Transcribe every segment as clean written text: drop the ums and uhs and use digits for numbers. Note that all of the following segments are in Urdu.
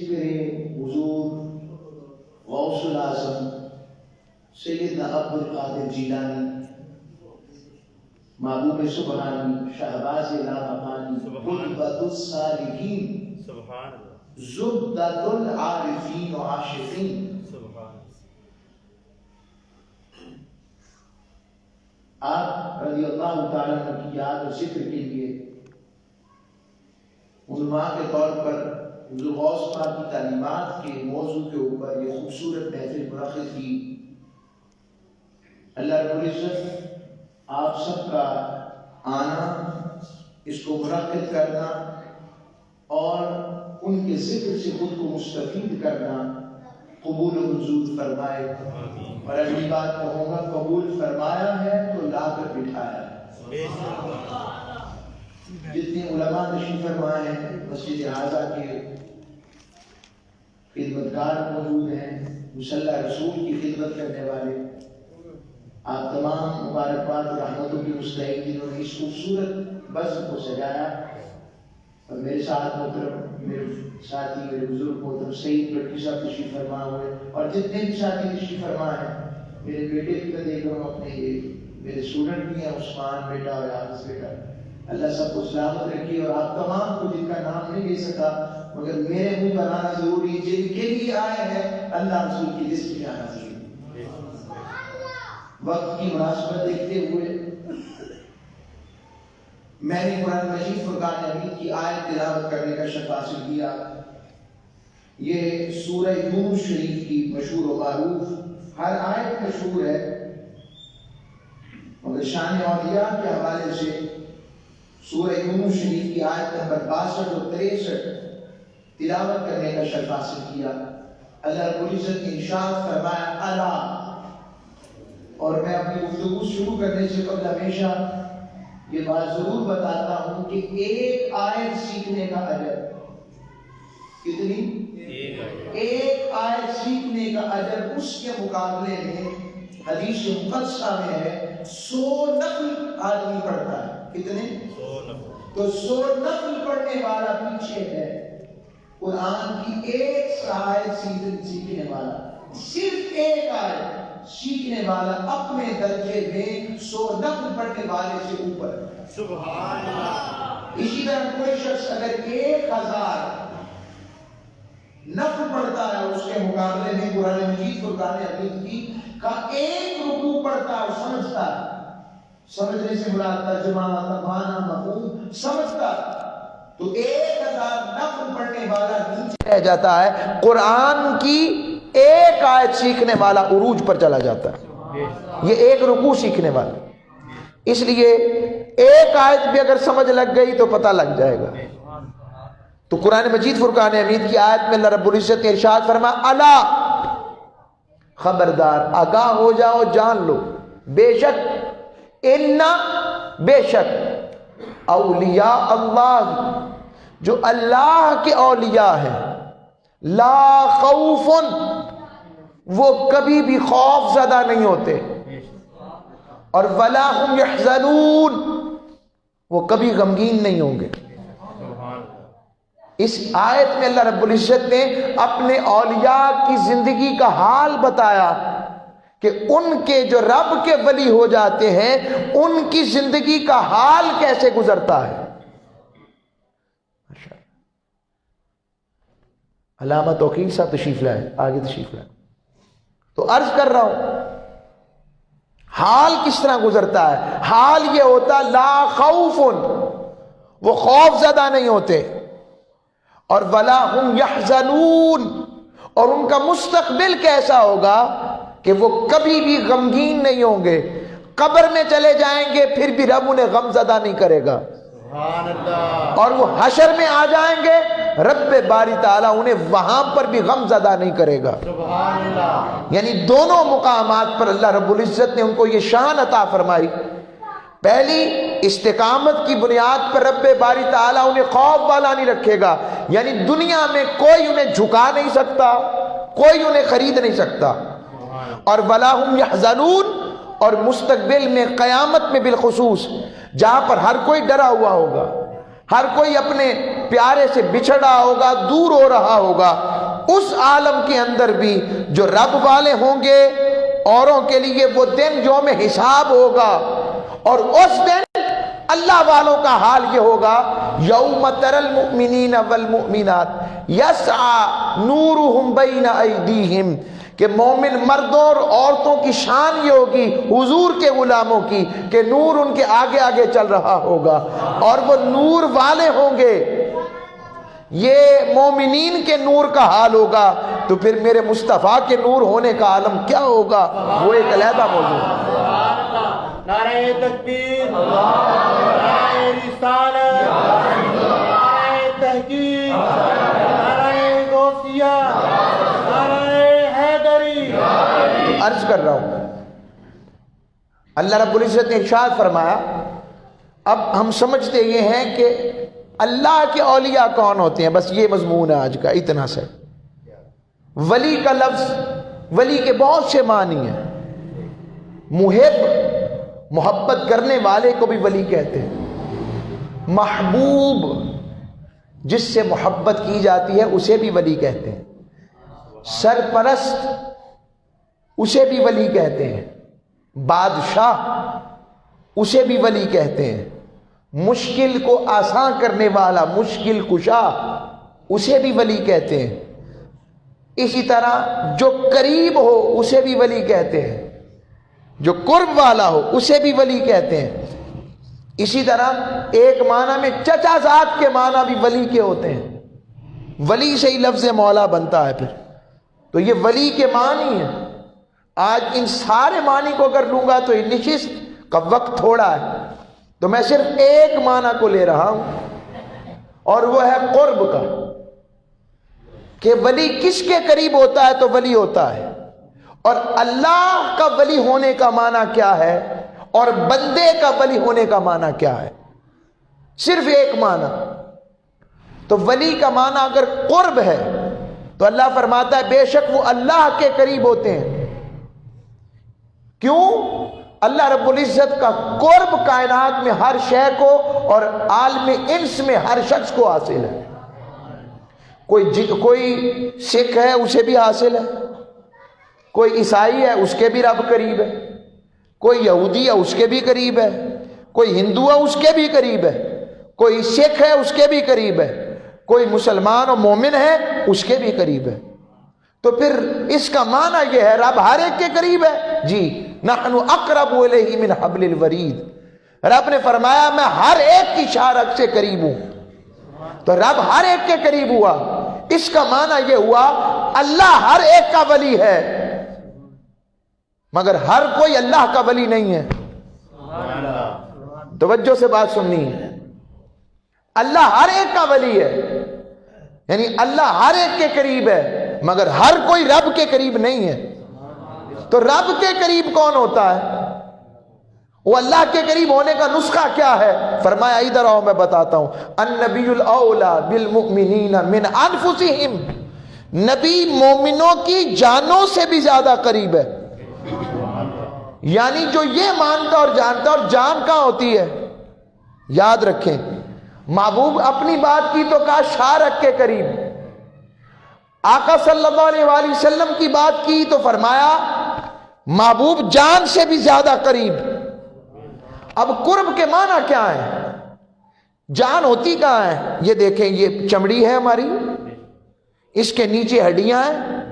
ذکر حضور غوث الاعظم سیدنا عبدالقادر جیلانی، محبوب سبحانی، شہباز لامکانی، قطبۃ الصالحین، زبدۃ العارفین و عاشقین. آپ رضی اللہ تعالیٰ عنہ کی یاد اور ذکر کے لیے عنوان کے طور پر حضور غوث پاک کی تعلیمات کے موضوع کے اوپر یہ خوبصورت محفل منعقد کی. اللہ رب العزت آپ سب کا آنا، اس کو منعقد کرنا اور ان کے ذکر سے خود کو مستفید کرنا قبول و منظور فرمائے. اور اگلی بات کہوں گا، قبول فرمایا ہے تو لا کر بٹھایا ہے. جتنے علماء تشریف فرمائے ہیں، مسجد اعظہ کے خدمتگار موجود ہیں، مصلی رسول کی خدمت کرنے والے، آپ تمام مبارکباد اور رحمتوں کی مستحق جنہوں نے اس خوبصورت بزم کو سجایا. اور میرے ساتھ محترم میرے ساتھی میرے بزرگ محترم سعید بٹکی صاحب تشریف فرما ہوئے، اور جتنے بھی ساتھی تشریف فرما ہیں. میرے بیٹے کی میں دیکھ رہا ہوں، اپنے یہ میرے اسٹوڈنٹ بھی ہیں، عثمان بیٹا اور حافظ بیٹا. اللہ سب کو سلامت رکھیے. اور آپ تمام کو جن کا نام نہیں لے سکا مگر میرے منہ پر آنا ضروری، جن کے لیے آئے ہیں اللہ رسول کی لسٹ میں آنا ضروری. وقت کی مناسبت دیکھتے ہوئے میں نے قرآن مجید فرقان حمید کی آیت تلاوت کرنے کا شرف حاصل کیا. یہ سورہ یونس شریف کی مشہور و معروف، ہر آیت مشہور ہے مگر شان اولیاء کے حوالے سے سورہ یونس شریف کی آیت نمبر 62 اور 63 تلاوت کرنے کا شرف حاصل کیا. اللہ رب العزت نے ارشاد فرمایا الا. اور میں اپنی گفتگو شروع کرنے سے قبل ہمیشہ یہ بات ضرور بتاتا ہوں کہ ایک آیت سیکھنے کا اجر کتنی؟ ایک آیت سیکھنے کا اجر اس کے مقابلے میں حدیث مقدسہ میں ہے 100 نفل آدمی پڑھتا ہے. کتنے؟ 100 نفل. تو 100 نفل پڑھنے والا پیچھے ہے قرآن کی ایک آیت سیکھنے والا. صرف ایک آیت سیکھنے والا اپنے درجے میں 100 نفل پڑھنے والے سے اوپر. سبحان اللہ. اسی طرح کوئی شخص اگر 1000 نفل پڑھتا ہے اس کے مقابلے میں قرآن مجید فرقان حمید کی کا ایک رکوع پڑھتا ہے، سمجھتا ہے. سمجھنے سے مراد ترجمہ، معنی، مفہوم سمجھتا ہے. تو 1000 نفل پڑھنے والا نیچے رہ جاتا ہے، قرآن کی ایک آیت سیکھنے والا عروج پر چلا جاتا ہے. یہ ایک رکوع سیکھنے والا. اس لیے ایک آیت بھی اگر سمجھ لگ گئی تو پتہ لگ جائے گا. تو قرآن مجید فرقان حمید کی آیت میں اللہ رب العزت نے ارشاد فرمایا الا، خبردار، آگاہ ہو جاؤ، جان لو، بے شک بے شک اولیاء اللہ، جو اللہ کے اولیاء ہیں، لا خوف، وہ کبھی بھی خوف زدہ نہیں ہوتے، اور ولا هم يحزنون، وہ کبھی غمگین نہیں ہوں گے. اس آیت میں اللہ رب العزت نے اپنے اولیاء کی زندگی کا حال بتایا کہ ان کے جو رب کے ولی ہو جاتے ہیں ان کی زندگی کا حال کیسے گزرتا ہے. علامہ توقیر صاحب تشریف لائے، آگے تشریف لائے. تو عرض کر رہا ہوں حال کس طرح گزرتا ہے. حال یہ ہوتا لا خوف، وہ خوف زدہ نہیں ہوتے، اور ولا هم يحزنون، اور ان کا مستقبل کیسا ہوگا کہ وہ کبھی بھی غمگین نہیں ہوں گے. قبر میں چلے جائیں گے پھر بھی رب انہیں غم زدہ نہیں کرے گا. سبحان اللہ. اور وہ حشر میں آ جائیں گے رب باری تعالیٰ انہیں وہاں پر بھی غم زدہ نہیں کرے گا. سبحان اللہ. یعنی دونوں مقامات پر اللہ رب العزت نے ان کو یہ شان عطا فرمائی. پہلی، استقامت کی بنیاد پر رب باری تعالیٰ انہیں خوف والا نہیں رکھے گا، یعنی دنیا میں کوئی انہیں جھکا نہیں سکتا، کوئی انہیں خرید نہیں سکتا. اور ولا هم يحزنون، اور مستقبل میں قیامت میں بالخصوص جہاں پر ہر کوئی ڈرا ہوا ہوگا، ہر کوئی اپنے پیارے سے بچھڑا ہوگا، دور ہو رہا ہوگا، عالم کے اندر بھی جو رب والے ہوں گے اوروں کے لیے وہ دن یوم حساب ہوگا، اور اس دن اللہ والوں کا حال یہ ہوگا یوم تری المؤمنین والمؤمنات یسعی نورہم بین ایدیہم، کہ مومن مردوں اور عورتوں کی شان یہ ہوگی حضور کے غلاموں کی کہ نور ان کے آگے آگے چل رہا ہوگا، اور وہ نور والے ہوں گے۔ یہ مومنین کے نور کا حال ہوگا، تو پھر میرے مصطفیٰ کے نور ہونے کا عالم کیا ہوگا، وہ ایک علیحدہ موضوع ہے۔ نعرہ تکبیر، نعرہ رسالت، نعرہ تحقیق، نعرہ غوثیہ، نعرہ حیدری۔ عرض کر رہا ہوں، اللہ رب العزت نے ارشاد فرمایا، اب ہم سمجھتے یہ ہیں کہ اللہ کے اولیاء کون ہوتے ہیں، بس یہ مضمون ہے آج کا، اتنا سے۔ ولی کا لفظ، ولی کے بہت سے معنی ہیں۔ محب، محبت کرنے والے کو بھی ولی کہتے ہیں۔ محبوب، جس سے محبت کی جاتی ہے اسے بھی ولی کہتے ہیں۔ سرپرست، اسے بھی ولی کہتے ہیں۔ بادشاہ، اسے بھی ولی کہتے ہیں۔ مشکل کو آسان کرنے والا، مشکل کشا، اسے بھی ولی کہتے ہیں۔ اسی طرح جو قریب ہو اسے بھی ولی کہتے ہیں، جو قرب والا ہو اسے بھی ولی کہتے ہیں۔ اسی طرح ایک معنی میں چچا زاد کے معنی بھی ولی کے ہوتے ہیں، ولی سے ہی لفظ مولا بنتا ہے پھر، تو یہ ولی کے معنی ہیں۔ آج ان سارے معنی کو اگر لوں گا تو یہ نشست کا وقت تھوڑا ہے، تو میں صرف ایک معنی کو لے رہا ہوں، اور وہ ہے قرب کا، کہ ولی کس کے قریب ہوتا ہے تو ولی ہوتا ہے، اور اللہ کا ولی ہونے کا معنی کیا ہے اور بندے کا ولی ہونے کا معنی کیا ہے، صرف ایک معنی۔ تو ولی کا معنی اگر قرب ہے تو اللہ فرماتا ہے بے شک وہ اللہ کے قریب ہوتے ہیں۔ کیوں؟ اللہ رب العزت کا قرب کائنات میں ہر شے کو اور عالم انس میں ہر شخص کو حاصل ہے۔ کوئی سکھ ہے اسے بھی حاصل ہے، کوئی عیسائی ہے اس کے بھی رب قریب ہے، کوئی یہودی ہے اس کے بھی قریب ہے، کوئی ہندو ہے اس کے بھی قریب ہے، کوئی سکھ ہے اس کے بھی قریب ہے، کوئی مسلمان اور مومن ہے اس کے بھی قریب ہے۔ تو پھر اس کا معنی یہ ہے رب ہر ایک کے قریب ہے۔ جی، نحن اقرب الیہ من حبل الورید، رب نے فرمایا میں ہر ایک کی شارک سے قریب ہوں، تو رب ہر ایک کے قریب ہوا۔ اس کا معنی یہ ہوا اللہ ہر ایک کا ولی ہے، مگر ہر کوئی اللہ کا ولی نہیں ہے۔ توجہ سے بات سننی ہے، اللہ ہر ایک کا ولی ہے، یعنی اللہ ہر ایک کے قریب ہے مگر ہر کوئی رب کے قریب نہیں ہے۔ تو رب کے قریب کون ہوتا ہے؟ وہ اللہ کے قریب ہونے کا نسخہ کیا ہے؟ فرمایا ادھر آؤ میں بتاتا ہوں، النبی الاولی بالمؤمنین من انفسہم، نبی مومنوں کی جانوں سے بھی زیادہ قریب ہے۔ یعنی جو یہ مانتا اور جانتا، اور جان کہاں ہوتی ہے؟ یاد رکھیں، محبوب اپنی بات کی تو کہا شارک کے قریب، آقا صلی اللہ علیہ وآلہ وسلم کی بات کی تو فرمایا محبوب جان سے بھی زیادہ قریب۔ اب قرب کے معنی کیا ہے؟ جان ہوتی کہاں ہے؟ یہ دیکھیں، یہ چمڑی ہے ہماری، اس کے نیچے ہڈیاں ہیں،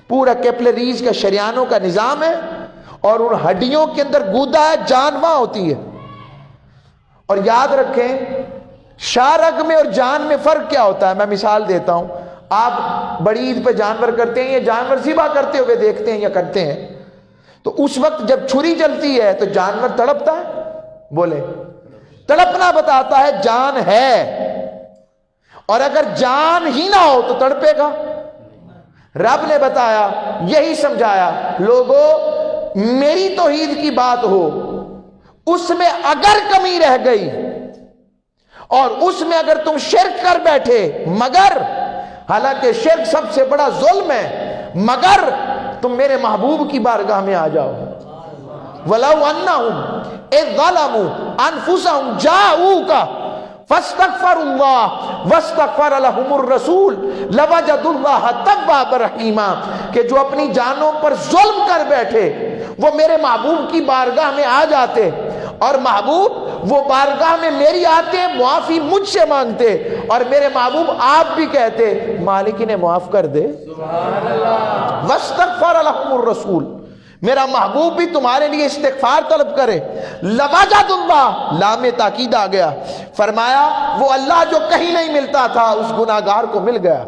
پورا کیپلریز کا شریانوں کا نظام ہے، اور ان ہڈیوں کے اندر گودا ہے، جان وہاں ہوتی ہے۔ اور یاد رکھیں شارگ میں اور جان میں فرق کیا ہوتا ہے؟ میں مثال دیتا ہوں، آپ بڑی عید پہ جانور کرتے ہیں یا جانور ذبح کرتے ہوئے دیکھتے ہیں یا کرتے ہیں، تو اس وقت جب چھری چلتی ہے تو جانور تڑپتا ہے، بولے تڑپنا بتاتا ہے جان ہے، اور اگر جان ہی نہ ہو تو تڑپے گا۔ رب نے بتایا، یہی سمجھایا، لوگوں میری توحید کی بات ہو، اس میں اگر کمی رہ گئی اور اس میں اگر تم شرک کر بیٹھے، مگر، حالانکہ شرک سب سے بڑا ظلم ہے، مگر تم میرے محبوب کی بارگاہ میں آ جاؤ، وَلَوْ أَنَّهُمْ إِذْ ظَلَمُوا أَنفُسَهُمْ جَاءُوكَ فاستغفروا اللہ واستغفر لهم الرسول لوجدوا اللہ توابا رحیما، کہ جو اپنی جانوں پر ظلم کر بیٹھے وہ میرے محبوب کی بارگاہ میں آ جاتے، اور محبوب وہ بارگاہ میں میری آتے، معافی مجھ سے مانگتے، اور میرے محبوب آپ بھی کہتے مالک انہیں معاف کر دے۔ واستغفر لهم الرسول، میرا محبوب بھی تمہارے لیے استغفار طلب کرے۔ لوجد اللہ، لام تاکید آ گیا، فرمایا وہ اللہ جو کہیں نہیں ملتا تھا اس گناہگار کو مل گیا،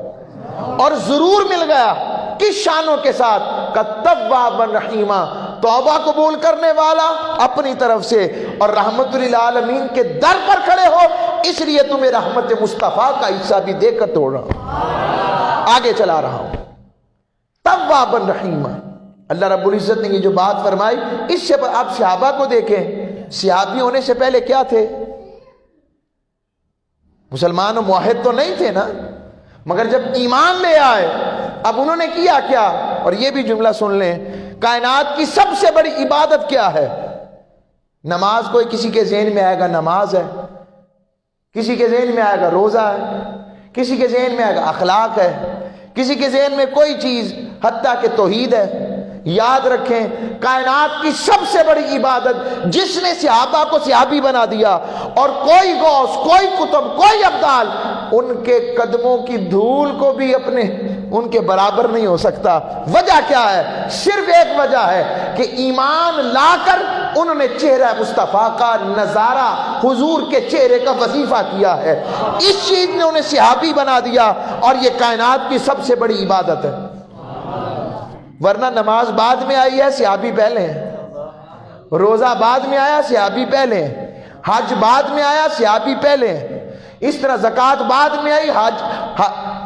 اور ضرور مل گیا۔ کس شانوں کے ساتھ؟ توابا رحیما، توبہ قبول کرنے والا اپنی طرف سے، اور رحمت للعالمین کے در پر کھڑے ہو، اس لیے تمہیں رحمت مصطفیٰ کا حصہ بھی دے کر توڑ رہا ہوں، آگے چلا رہا ہوں۔ توابا رحیما، اللہ رب العزت نے یہ جو بات فرمائی، اس سے آپ صحابہ کو دیکھیں، صحابی ہونے سے پہلے کیا تھے؟ مسلمان و موحد تو نہیں تھے نا، مگر جب ایمان لے آئے اب انہوں نے کیا کیا؟ اور یہ بھی جملہ سن لیں، کائنات کی سب سے بڑی عبادت کیا ہے؟ نماز۔ کوئی کسی کے ذہن میں آئے گا نماز ہے، کسی کے ذہن میں آئے گا روزہ ہے، کسی کے ذہن میں آئے گا اخلاق ہے، کسی کے ذہن میں کوئی چیز حتیٰ کہ توحید ہے۔ یاد رکھیں، کائنات کی سب سے بڑی عبادت جس نے صحابہ کو صحابی بنا دیا، اور کوئی غوث، کوئی قطب، کوئی ابدال ان کے قدموں کی دھول کو بھی اپنے ان کے برابر نہیں ہو سکتا۔ وجہ کیا ہے؟ صرف ایک وجہ ہے کہ ایمان لا کر انہوں نے چہرہ مصطفیٰ کا نظارہ، حضور کے چہرے کا وظیفہ کیا ہے، اس چیز نے انہیں صحابی بنا دیا، اور یہ کائنات کی سب سے بڑی عبادت ہے۔ ورنہ نماز بعد میں آئی ہے، صحابی پہلے ہیں، روزہ بعد میں آیا، صحابی پہلے ہیں، حج بعد میں آیا، صحابی پہلے ہیں، اس طرح زکوٰۃ بعد میں آئی،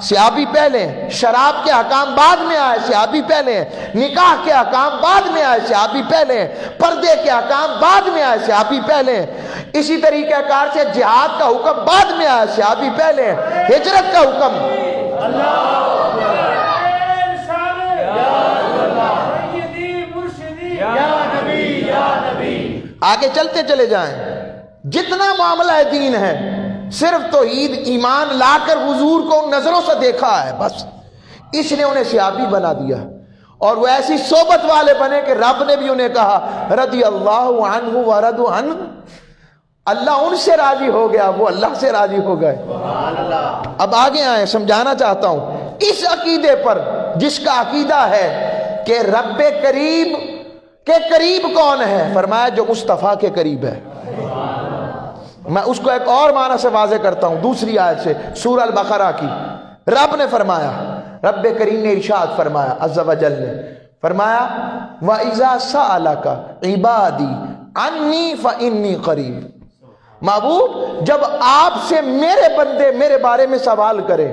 صحابی پہلے ہیں، شراب کے احکام بعد میں آئے، صحابی پہلے ہیں، نکاح کے احکام بعد میں آئے، صحابی پہلے ہیں، پردے کے احکام بعد میں آئے، صحابی پہلے ہیں، اسی طریقہ کار سے جہاد کا حکم بعد میں آیا، صحابی پہلے ہیں، ہجرت کا حکم۔ آگے چلتے چلے جائیں، جتنا معاملہ دین ہے صرف توحید ایمان لا کر حضور کو نظروں سے دیکھا ہے، بس اس نے انہیں صحابی بنا دیا، اور وہ ایسی صحبت والے بنے کہ رب نے بھی انہیں کہا رضی اللہ عنہ ورضوا عنہ، اللہ ان سے راضی ہو گیا، وہ اللہ سے راضی ہو گئے۔ اب آگے آئیں، سمجھانا چاہتا ہوں اس عقیدے پر جس کا عقیدہ ہے کہ رب کریم کے قریب کون ہے؟ فرمایا جو مصطفیٰ کے قریب ہے۔ میں اس کو ایک اور معنی سے واضح کرتا ہوں، دوسری آیت سے، سورہ البقرہ کی۔ رب نے فرمایا، رب کریم نے ارشاد فرمایا، عز و جل نے فرمایا وَإِذَا سَأَلَكَ عِبَادِي عَنِّي فَإِنِّي قَرِيبٌ، محبوب جب آپ سے میرے بندے میرے بارے میں سوال کرے،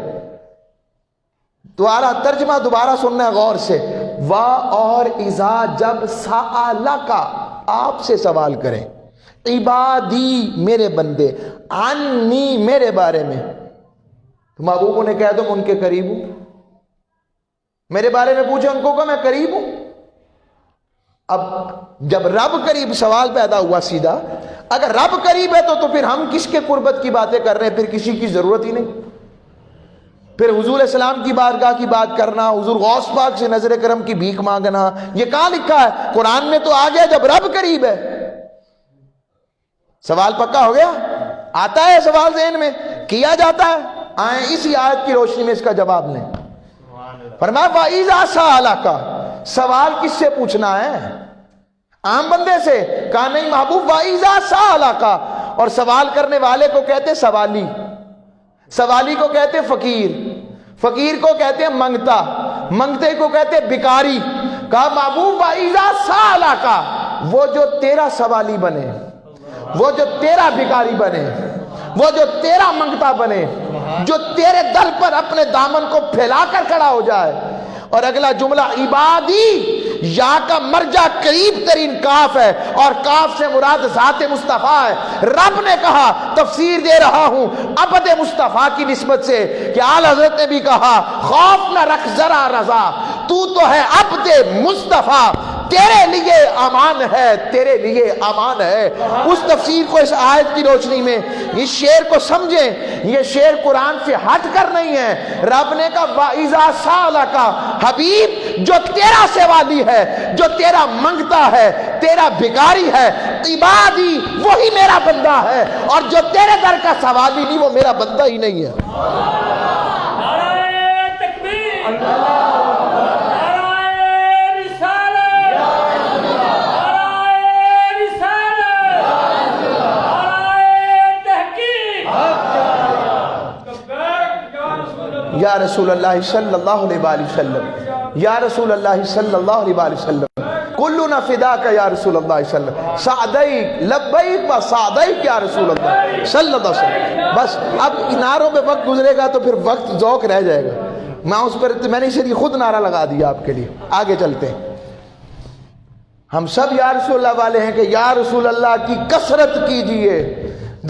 دوبارہ ترجمہ دوبارہ سننا ہے غور سے، وا اور اذا جب سألک آپ سے سوال کریں، عبادی میرے بندے، عنی میرے بارے میں، تو محبوبوں نے کہہ دو میں ان کے قریب ہوں، میرے بارے میں پوچھے ان کو کہ میں قریب ہوں۔ اب جب رب قریب سوال پیدا ہوا سیدھا، اگر رب قریب ہے تو پھر ہم کس کے قربت کی باتیں کر رہے ہیں؟ پھر کسی کی ضرورت ہی نہیں۔ پھر حضور السلام کی بارگاہ کی بات کرنا، حضور غوث پاک سے نظر کرم کی بھیک مانگنا، یہ کہاں لکھا ہے؟ قرآن میں تو آ گیا جب رب قریب ہے۔ سوال پکا ہو گیا؟ آتا ہے سوال ذہن میں؟ کیا جاتا ہے؟ آئیں اسی آیت کی روشنی میں اس کا جواب لیں۔ فرمایا وَإِذَا سَأَلَكَ، سوال کس سے پوچھنا ہے؟ عام بندے سے؟ کہا نہیں محبوب وَإِذَا سَأَلَكَ، اور سوال کرنے والے کو کہتے سوالی، سوالی کو کہتے فقیر، فقیر کو کہتے منگتا، منگتے کو کہتے بھکاری۔ کہا محبوب وَإِذَا سَأَلَكَ، وہ جو تیرا سوالی بنے، وہ جو تیرا بھکاری بنے، وہ جو تیرا منگتا بنے، جو تیرے دل پر اپنے دامن کو پھیلا کر کھڑا ہو جائے۔ اور اگلا جملہ عبادی، یا کا مرجع قریب ترین کاف ہے، اور کاف سے مراد ذات مصطفیٰ ہے۔ رب نے کہا، تفسیر دے رہا ہوں عبد مصطفیٰ کی نسبت سے، کہ آل حضرت نے بھی کہا خوف نہ رکھ ذرا رضا، تو ہے عبد مصطفیٰ، تیرے لیے امان ہے، تیرے لیے امان ہے۔ اس تفسیر کو اس آیت کی روشنی میں اس شعر کو سمجھیں، یہ شعر قرآن سے ہٹ کر نہیں ہے۔ رب نے کہا وَإِذَا سَأَلَكَ حبیب، جو تیرا سوالی ہے، جو تیرا منگتا ہے، تیرا بھکاری ہے، عبادی وہی میرا بندہ ہے، اور جو تیرے در کا سوالی نہیں وہ میرا بندہ ہی نہیں ہے۔ یا رسول اللہ صلی اللہ علیہ وآلہ وسلم، یا رسول اللہ صلی اللہ علیہ وآلہ وسلم، کلنا فداک یا رسول اللہ صلی اللہ علیہ وسلم، سعدیک لبیک و سعدیک یا رسول اللہ صلی اللہ علیہ وسلم۔ بس اب نعروں پہ وقت گزرے گا تو پھر وقت ذوق رہ جائے گا، میں نے اس لیے خود نعرہ لگا دیا آپ کے لیے۔ آگے چلتے ہیں، ہم سب یا رسول اللہ والے ہیں کہ یا رسول اللہ کی کثرت کیجئے،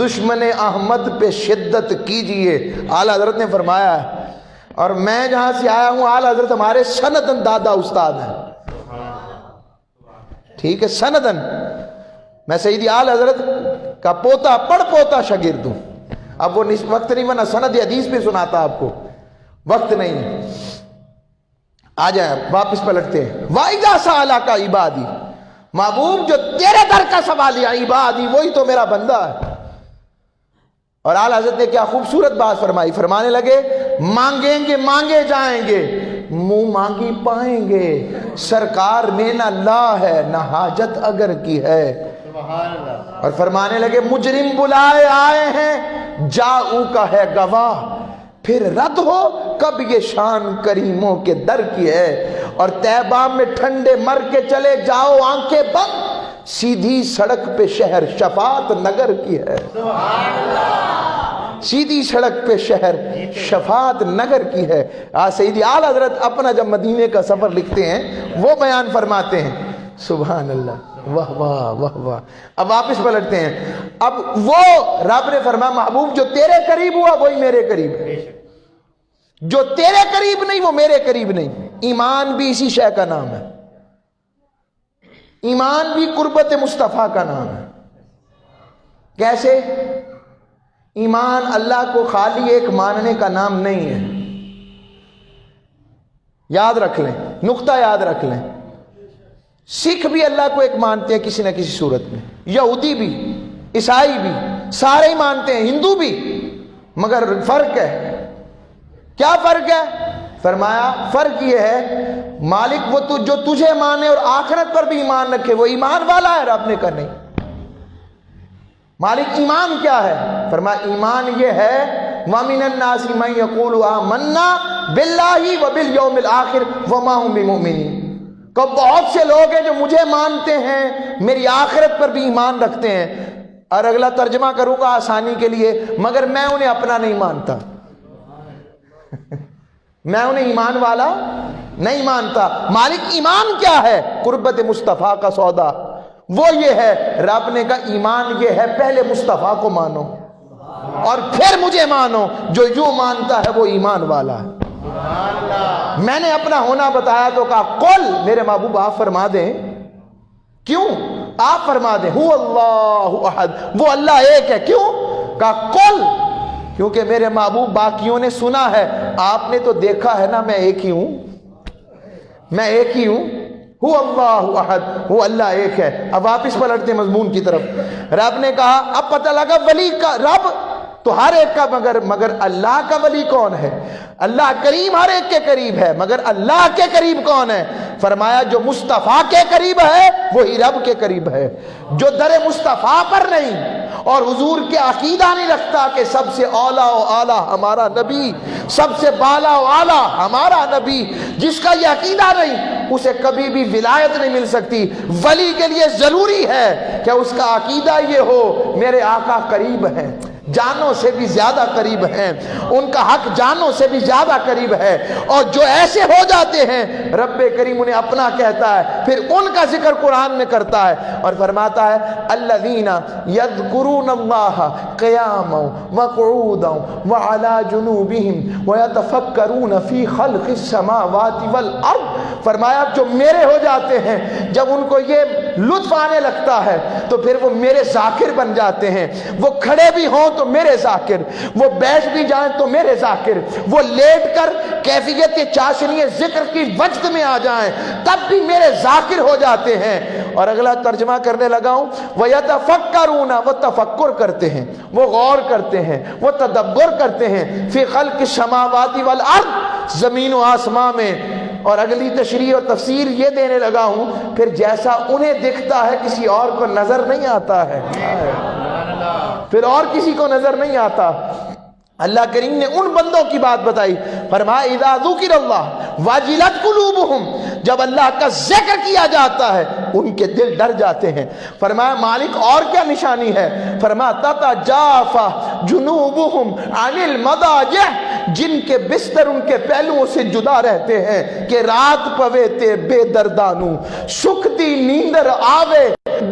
دشمن احمد پہ شدت کیجئے۔ اعلیٰ حضرت نے فرمایا ہے، اور میں جہاں سے آیا ہوں اعلیٰ حضرت ہمارے سندن دادا استاد ہیں، ٹھیک ہے، سندن میں سیدی اعلیٰ حضرت کا پوتا پڑ پوتا شاگرد ہوں۔ اب وہ وقت نہیں، ورنہ سند حدیث بھی سناتا آپ کو، وقت نہیں۔ آ جائیں واپس پلٹتے ہیں۔ وَإِذَا سَأَلَكَ عِبَادِي، محبوب جو تیرے در کا سوالی ہے، عبادی وہی تو میرا بندہ ہے۔ اور اعلیٰ حضرت نے کیا خوبصورت بات فرمائی، فرمانے لگے مانگیں گے مانگے جائیں گے، منہ مانگی پائیں گے، سرکار میں نہ لا ہے نہ حاجت اگر کی ہے۔ اور فرمانے لگے مجرم بلائے آئے ہیں، جاؤ کا ہے گواہ، پھر رد ہو کب یہ شان کریموں کے در کی ہے۔ اور طیبہ میں ٹھنڈے مر کے چلے جاؤ آنکھیں بند، سیدھی سڑک پہ شہر شفاعت نگر کی ہے۔ سیدھی سڑک پہ شہر شفاعت نگر کی ہے۔ سیدی اعلیٰ حضرت اپنا جب مدینے کا سفر لکھتے ہیں وہ بیان فرماتے ہیں، سبحان اللہ، واہ واہ واہ واہ۔ اب واپس پلٹتے ہیں، اب وہ رب نے فرمایا محبوب جو تیرے قریب ہوا وہی میرے قریب ہے، جو تیرے قریب نہیں وہ میرے قریب نہیں۔ ایمان بھی اسی شے کا نام ہے، ایمان بھی قربت مصطفیٰ کا نام ہے۔ کیسے؟ ایمان اللہ کو خالی ایک ماننے کا نام نہیں ہے، یاد رکھ لیں، نقطہ یاد رکھ لیں۔ سکھ بھی اللہ کو ایک مانتے ہیں کسی نہ کسی صورت میں، یہودی بھی، عیسائی بھی، سارے ہی مانتے ہیں، ہندو بھی، مگر فرق ہے۔ کیا فرق ہے؟ فرمایا فرق یہ ہے مالک وہ جو تجھے مانے اور آخرت پر بھی ایمان رکھے وہ ایمان والا ہے، رب نے کہا نہیں۔ مالک ایمان کیا ہے؟ فرمایا ایمان یہ ہے وَمِنَ النَّاسِ مَن يَقُولُ آمَنَّا بِاللَّهِ وَبِالْيَوْمِ الْآخِرِ وَمَا هُم بِمُؤْمِنِينَ، کہ بہت سے لوگ ہیں جو مجھے مانتے ہیں، میری آخرت پر بھی ایمان رکھتے ہیں، اور اگلا ترجمہ کروں گا آسانی کے لیے، مگر میں انہیں اپنا نہیں مانتا، میں انہیں ایمان والا نہیں مانتا۔ مالک ایمان کیا ہے؟ قربت مصطفیٰ کا سودا، وہ یہ ہے، رب نے کہا ایمان یہ ہے پہلے مصطفیٰ کو مانو اور پھر مجھے مانو، جو یوں مانتا ہے وہ ایمان والا ہے۔ میں نے اپنا ہونا بتایا تو کہا قل، میرے محبوب آپ فرما دیں، کیوں آپ فرما دیں هو اللہ احد، وہ اللہ ایک ہے، کیوں؟ کہا قل، کیونکہ میرے محبوب باقیوں نے سنا ہے، آپ نے تو دیکھا ہے نا میں ایک ہی ہوں، میں ایک ہی ہوں، هو اللہ احد، وہ اللہ ایک ہے۔ اب واپس پلٹتے مضمون کی طرف۔ رب نے کہا اب پتہ لگا ولی کا رب تو ہر ایک کا، مگر اللہ کا ولی کون ہے؟ اللہ کریم ہر ایک کے قریب ہے، مگر اللہ کے قریب کون ہے؟ فرمایا جو مصطفیٰ کے قریب ہے وہی رب کے قریب ہے۔ جو در مصطفیٰ پر نہیں اور حضور کے عقیدہ نہیں رکھتا کہ سب سے اولیٰ و اعلیٰ ہمارا نبی، سب سے بالا و اعلیٰ ہمارا نبی، جس کا یہ عقیدہ نہیں اسے کبھی بھی ولایت نہیں مل سکتی۔ ولی کے لیے ضروری ہے کہ اس کا عقیدہ یہ ہو میرے آقا قریب ہیں، جانوں سے بھی زیادہ قریب ہیں، ان کا حق جانوں سے بھی زیادہ قریب ہے، اور جو ایسے ہو جاتے ہیں رب کریم انہیں اپنا کہتا ہے، پھر ان کا ذکر قرآن میں کرتا ہے اور فرماتا ہے الذین یذکرون اللہ قیاما وقعودا وعلی جنوبہم ویتفکرون فی خلق السماوات والارض، فرمایا جو میرے ہو جاتے ہیں جب ان کو یہ لطف آنے لگتا ہے تو پھر وہ میرے ذاکر بن جاتے ہیں، وہ کھڑے بھی ہوں تو میرے ذاکر، وہ بیٹھ بھی جائیں تو میرے ذاکر، وہ لیٹ کر کیفیت چاشنی ذکر کی وجد میں آ جائیں تب بھی میرے ذاکر ہو جاتے ہیں۔ اور اگلا ترجمہ کرنے لگا ہوں وَيَتَفَكَّرُونَ، وہ تفکر کرتے ہیں، وہ غور کرتے ہیں، وہ تدبر کرتے ہیں فی خلق السماوات والارض، زمین و آسمان میں۔ اور اگلی تشریح اور تفسیر یہ دینے لگا ہوں پھر جیسا انہیں دکھتا ہے کسی اور کو نظر نہیں آتا ہے، پھر اور کسی کو نظر نہیں آتا۔ اللہ کریم نے ان بندوں کی بات بتائی، فرمایا اذا ذکر اللہ وجلت قلوبہم، جب اللہ کا ذکر کیا جاتا ہے ان کے دل ڈر جاتے ہیں۔ فرمایا مالک اور کیا نشانی ہے؟ فرمایا تتجافى جنوبہم عن المضاجع، جن کے بستر ان کے پہلوؤں سے جدا رہتے ہیں کہ رات پویتے بے دردانو سکتی نیندر آوے،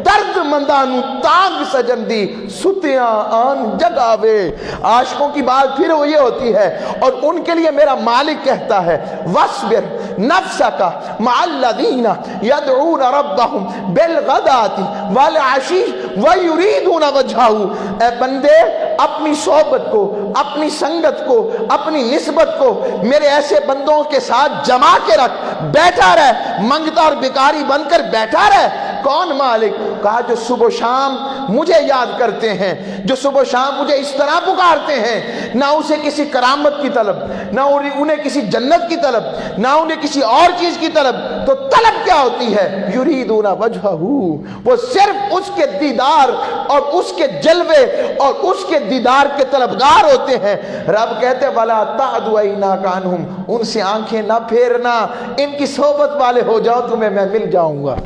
درد مندانو تانگ سجندی ستیاں آن جگاوے۔ عاشقوں کی بات پھر وہ یہ ہوتی ہے، اور ان کے لیے میرا مالک کہتا ہے وَاصْبِرْ نَفْسَكَ مَعَ الَّذِينَ يَدْعُونَ رَبَّهُمْ بِالْغَدَاةِ وَالْعَشِيِّ وَيُرِيدُونَ وَجْهَهُ، اے بندے اپنی صحبت کو، اپنی سنگت کو، اپنی نسبت کو میرے ایسے بندوں کے ساتھ جما کے رکھ، بیٹھا رہ، منگتا اور بیکاری بن کر بیٹھا رہ۔ کون مالک؟ کہا جو صبح و شام مجھے یاد کرتے ہیں، جو صبح و شام مجھے اس طرح پکارتے ہیں، نہ اسے کسی کرامت کی طلب، نہ انہیں کسی جنت کی طلب، نہ انہیں کسی اور چیز کی طلب، تو طلب کیا ہوتی ہے؟ یریدون وجہہ، وہ صرف اس کے دیدار اور اس کے جلوے اور اس کے دیدار کے طلبگار ہوتے ہیں۔ رب کہتے وَلَا تَعْدُ عَيْنَاكَ عَنْهُمْ، ان سے آنکھیں نہ پھیرنا، ان کی صحبت والے ہو جاؤ تمہیں میں مل جاؤں گا۔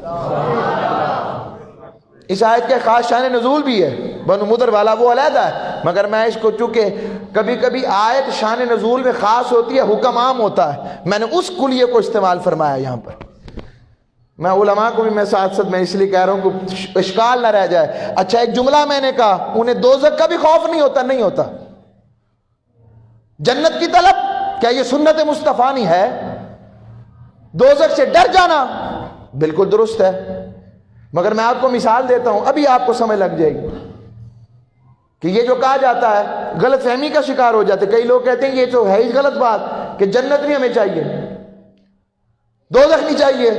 اس آیت کے خاص شان نزول بھی ہے، بنو مدر والا وہ علیحدہ ہے، مگر میں اس کو چونکہ کبھی کبھی آیت شان نزول میں خاص ہوتی ہے، حکم عام ہوتا ہے، میں نے اس کلیے کو استعمال فرمایا یہاں پر۔ میں علماء کو بھی میں ساتھ ساتھ میں اس لیے کہہ رہا ہوں کہ اشکال نہ رہ جائے۔ اچھا ایک جملہ میں نے کہا انہیں دوزخ کا بھی خوف نہیں ہوتا، نہیں ہوتا۔ جنت کی طلب کیا یہ سنت مصطفیٰ نہیں ہے؟ دوزخ سے ڈر جانا بالکل درست ہے، مگر میں آپ کو مثال دیتا ہوں، ابھی آپ کو سمجھ لگ جائے گی کہ یہ جو کہا جاتا ہے غلط فہمی کا شکار ہو جاتے۔ کئی لوگ کہتے ہیں یہ تو ہے ہی غلط بات کہ جنت نہیں ہمیں چاہیے، دوزخ نہیں چاہیے۔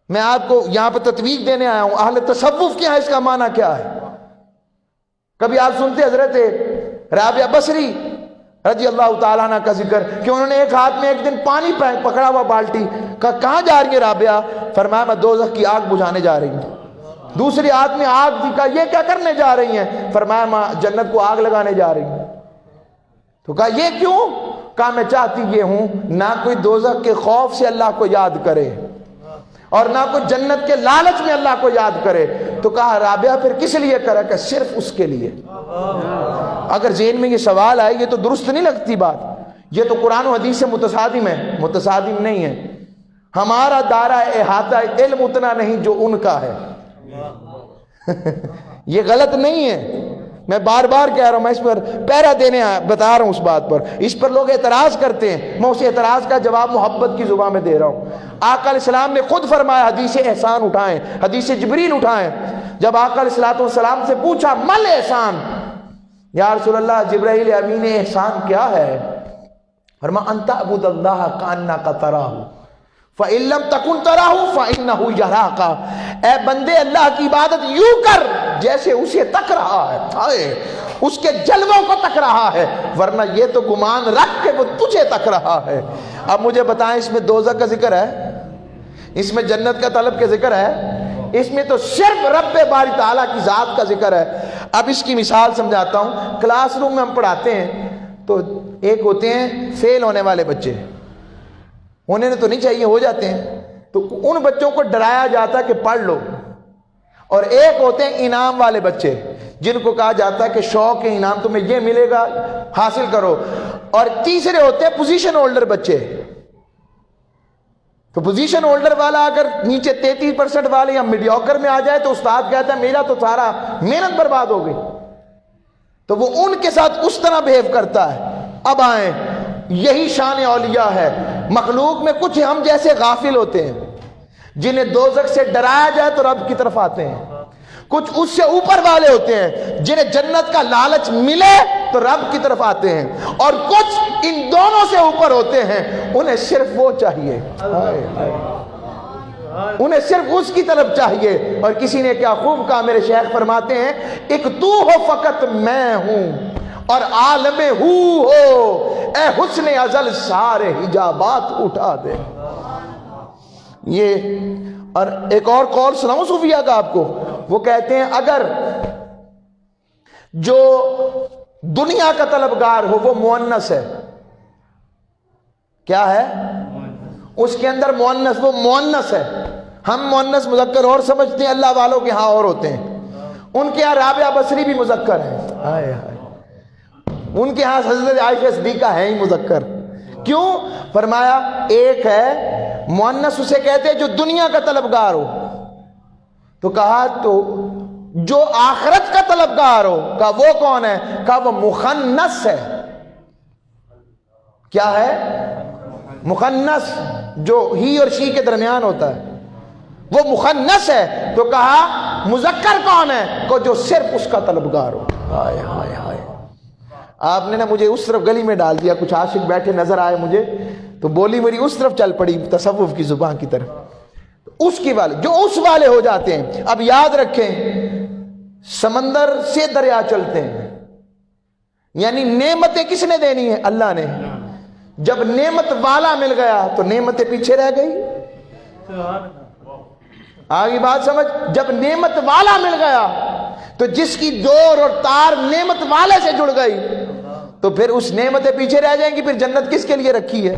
میں آپ کو یہاں پہ تطبیق دینے آیا ہوں، اہل تصوف کے ہاں اس کا معنی کیا ہے۔ کبھی آپ سنتے حضرت رابعہ بصری رضی اللہ تعالیٰ عنہ کا ذکر کہ انہوں نے ایک ہاتھ میں ایک دن پانی پکڑا ہوا بالٹی، کہا کہاں جا رہی ہے رابعہ؟ فرمایا میں دوزخ کی آگ بجھانے جا رہی ہوں۔ دوسری ہاتھ میں آگ تھی، کہا یہ کیا کرنے جا رہی ہیں؟ فرمایا میں جنت کو آگ لگانے جا رہی ہوں۔ تو کہا یہ کیوں؟ کہا میں چاہتی یہ ہوں نہ کوئی دوزخ کے خوف سے اللہ کو یاد کرے اور نہ کوئی جنت کے لالچ میں اللہ کو یاد کرے۔ تو کہا رابعہ پھر کس لیے کرا؟ کہ صرف اس کے لیے۔ اگر ذہن میں یہ سوال آئے یہ تو درست نہیں لگتی بات، یہ تو قرآن و حدیث سے متصادم ہے، متصادم نہیں ہے۔ ہمارا دائرہ احاطہ علم اتنا نہیں جو ان کا ہے۔ یہ غلط نہیں ہے، میں بار بار کہہ رہا ہوں، میں اس پر پہرا دینے بتا رہا ہوں اس بات پر۔ اس پر لوگ اعتراض کرتے ہیں، میں اس اعتراض کا جواب محبت کی زبان میں دے رہا ہوں۔ آقا علیہ السلام نے خود فرمایا حدیث احسان اٹھائیں، حدیث جبریل اٹھائیں۔ جب آقا علیہ السلام سے پوچھا مل احسان، یا رسول اللہ جبرائیل امین احسان کیا ہے؟ فرمایا ان تعبد اللہ کانک تراہ فَإِن لَمْ تَكُنْ تَرَاهُ فَإِنَّهُ يَرَاكَ، اے بندے اللہ کی عبادت یوں کر جیسے اسے تک رہا ہے، اس کے جلووں کو تک رہا ہے، ورنہ یہ تو گمان رکھ کہ وہ تجھے تک رہا ہے۔ اب مجھے بتائیں اس میں دوزخ کا ذکر ہے؟ اس میں جنت کا طلب کا ذکر ہے؟ اس میں تو صرف رب باری تعالیٰ کی ذات کا ذکر ہے۔ اب اس کی مثال سمجھاتا ہوں۔ کلاس روم میں ہم پڑھاتے ہیں تو ایک ہوتے ہیں فیل ہونے والے بچے، انہیں تو نہیں چاہیے ہو جاتے ہیں، تو ان بچوں کو ڈرایا جاتا کہ پڑھ لو، اور ایک ہوتے ہیں انعام والے بچے، جن کو کہا جاتا ہے کہ شوق کے انعام تمہیں یہ ملے گا، حاصل کرو. اور تیسرے ہوتے ہیں پوزیشن ہولڈر بچے. تو پوزیشن ہولڈر والا اگر نیچے 33% والے یا میڈیوکر میں آ جائے تو استاد کہتا ہے میرا تو سارا محنت برباد ہو گئی. تو وہ ان کے ساتھ اس طرح بہیو کرتا ہے. اب آئیں، یہی شان اولیاء ہے. مخلوق میں کچھ ہم جیسے غافل ہوتے ہیں جنہیں دوزخ سے ڈرایا جائے تو رب کی طرف آتے ہیں. کچھ اس سے اوپر والے ہوتے ہیں جنہیں جنت کا لالچ ملے تو رب کی طرف آتے ہیں. اور کچھ ان دونوں سے اوپر ہوتے ہیں، انہیں صرف وہ چاہیے، انہیں صرف اس کی طرف چاہیے. اور کسی نے کیا خوب کہا، میرے شیخ فرماتے ہیں ایک تو ہو فقط میں ہوں اور عالم ہو اے حسن ازل سارے حجابات اٹھا دے. یہ اور ایک اور قول سناؤں صوفیہ کا آپ کو. وہ کہتے ہیں اگر جو دنیا کا طلبگار ہو وہ مؤنث ہے، کیا ہے اس کے اندر مؤنث، وہ مؤنث ہے. ہم مؤنث مذکر اور سمجھتے ہیں، اللہ والوں کے ہاں اور ہوتے ہیں. ان کے ہاں رابعہ بصری بھی مذکر ہے، ہائے ہائے. ان کے ہاں حضرت عائشہ صدیقہ ہے ہی مذکر. کیوں؟ فرمایا ایک ہے مؤنث اسے کہتے ہیں جو دنیا کا طلبگار ہو. تو کہا تو جو آخرت کا طلبگار ہو، کہا وہ کون ہے؟ کہا وہ مخنث ہے. کیا ہے؟ مخنث، جو ہی اور شی کے درمیان ہوتا ہے، وہ مخنث ہے. تو کہا مذکر کون ہے؟ کو جو صرف اس کا طلبگار ہو. ہائے ہائے ہائے. آپ نے نا مجھے اس طرف گلی میں ڈال دیا. کچھ عاشق بیٹھے نظر آئے مجھے تو بولی میری اس طرف چل پڑی، تصوف کی زبان کی طرف. اس کی والے جو اس والے ہو جاتے ہیں. اب یاد رکھیں، سمندر سے دریا چلتے ہیں، یعنی نعمتیں کس نے دینی ہے؟ اللہ نے. جب نعمت والا مل گیا تو نعمتیں پیچھے رہ گئی. آگے بات سمجھ. جب نعمت والا مل گیا تو جس کی ڈور اور تار نعمت والے سے جڑ گئی تو پھر اس نعمتیں پیچھے رہ جائیں گی. پھر جنت کس کے لیے رکھی ہے؟